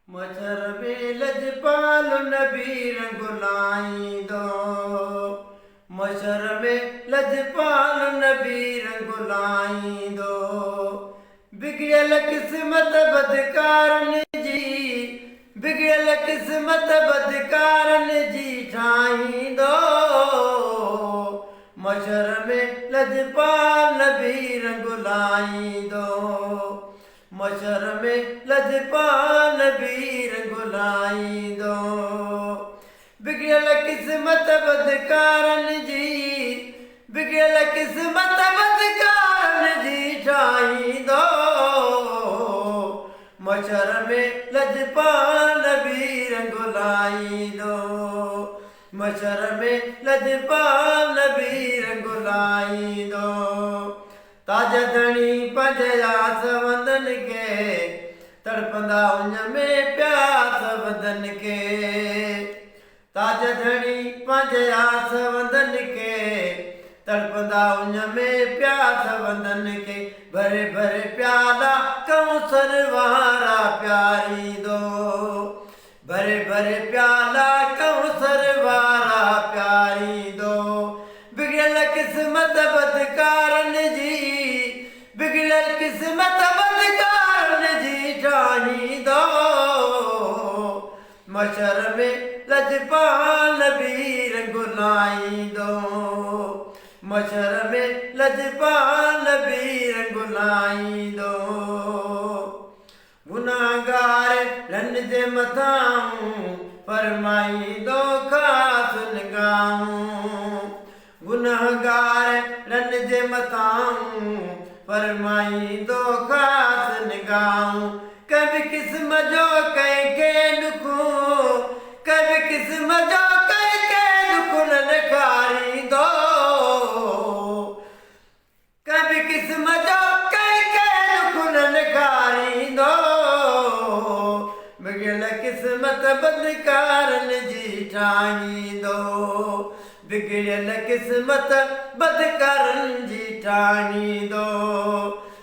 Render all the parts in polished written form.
मच्छर में लजपाल नबी रंगुलाईंदो, मच्छर में लजपाल नबी रंगुलाईंदो। बिगड़ियल किस्मत बदकारन जी, बिगड़ियल किस्मत बदकारन जी ठाहींदो। मच्छर में लजपाल नबी रंगुलाईंदो, मच्छर में लजपाल नबी रंगुलाईंदो। बिगड़ियल किस्मत बदकारन जी, बिगड़ियल किस्मत बदकारन जी ठाहींदो। मच्छर में लजपाल नबी रंगुलाईंदो, मच्छर में लजपाल नबी रंगुलाईंदो। ताजा धणी पंजयास वंदन के, तड़पंदा उन में प्यास वदन के। ताजा धणी पंजयास वंदन के, तड़पंदा उन में प्यास वदन के। भरे भरे प्याला कौसर वारा प्यारींदो, भरे भरे प्याला कौसर वारा प्यारींदो। बिगड़ियल किस्मत बदकारन जी, बिगड़ियल किस्मत बदकारन जी ठाहींदो। मच्छर में लजपाल नबी रंगुलाईंदो, मच्छर में लजपाल नबी रंगुलाईंदो। गुनाहगार रन जे मथां फरमाईंदो ख़ास निगाहूं, गुनाहगार रन जे मथां फरमाईंदो ख़ास निगाहूं। कभी किस्म जो कंहिंखे ॾुखूं, कभी किस्म जो कंहिंखे ॾुख न ॾेखारींदो, कभी किस्म जो कंहिंखे ॾुख न ॾेखारींदो। बिगड़ियल किस्मत बदकारन जी ठाहींदो, बिगड़ियल किस्मत बदकारन जी ठाहींदो।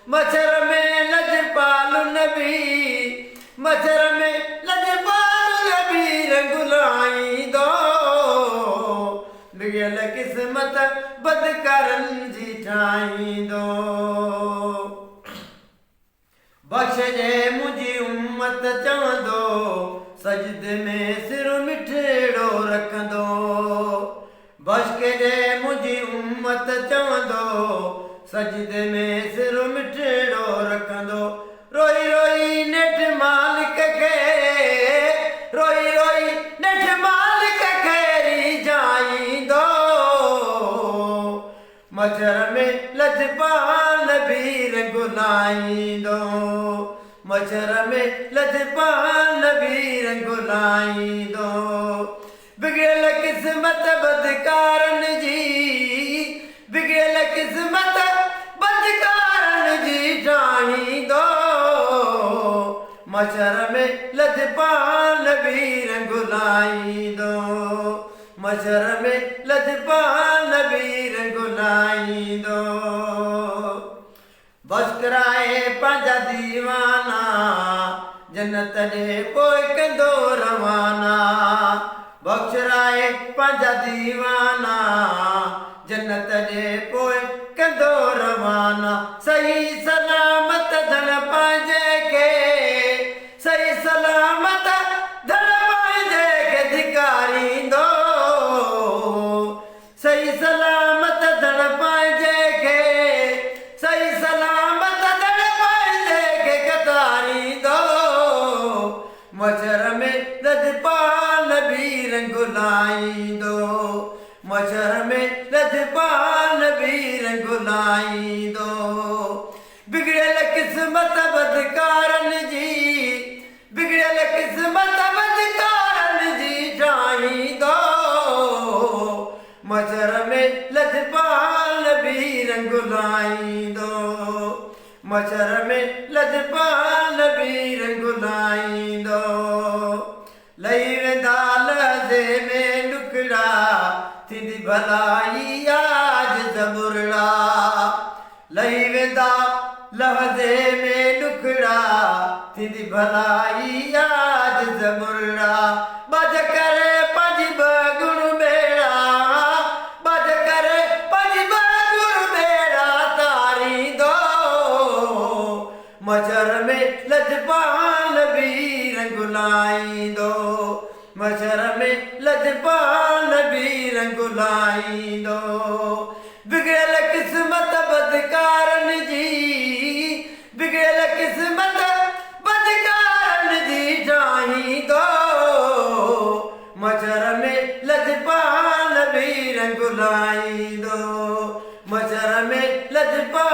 मच्छर में लजपाल नबी, मच्छर में लजपाल नबी रंगुलाईंदो। बिगड़ियल किस्मत बदकारन जी ठाहींदो। बख्श जे मुंहिंजी उम्मत चवंदो, सजदे में सिर मिठड़ो रखंदो। बख्श जे मुंहिंजी उम्मत चवंदो, सजदे में सिर मिठड़ो रखंदो। रोई रोई नेठ मालिक खे, रोई रोई नेठ मालिक खे रिझाईंदो। मच्छर में लजपाल नबी रंगुलाईंदो, मच्छर में लजपाल नबी रंगुलाईंदो। बिगड़ियल किस्मत बदकारन जी, बिगड़ियल किस्मत बदकारन जी ठाहींदो। मच्छर में लजपाल नबी रंगुलाईंदो, मच्छर में लजपाल नबी रंगुलाईंदो। बस कराए पंहिंजा दीवाना, जन्नत ॾे पोइ कंदो रवाना। बख़्शराए पंहिंजा दीवाना, जन्नत ॾे पोइ कंदो रवाना। सही सलामत धन पंहिंजे खे, सही सलामत धन पंहिंजे खे धिकारींदो। सही सलामत धन पंहिंजे खे, सही सलामत धन पंहिंजे खे कतारींदो। मच्छर में लजपाल नबी रंगुलाईंदो, मच्छर में लजपाल नबी रंगुलाईंदो। बिगड़ियल किस्मत बदकारन जी, बिगड़ियल किस्मत बदकारन जी ठाहींदो। मच्छर में लजपाल नबी रंगुलाईंदो, मच्छर में लजपाल नबी रंगुलाईंदो। लही वेंदा लहज़े में ॾुकड़ा, थींदी भलाई आज ज़बुरड़ा लही वेंदा लहज़े में ॾुखड़ा थींदी भलाई आज ज़बुरड़ा बज करे पंज गुण बेड़ा बज करे पंज गुण बेड़ा तारींदो मच्छर में लजपाल भी रंग लाईंदो मच्छर में लजपाल भी रंग लाईंदो बिगड़ल किस्मत बदकारन जी बिगड़ल किस्मत बदकारन जी ठाहींदो मच्छर में लजपाल भी रंग लाईंदो मच्छर में लजपाल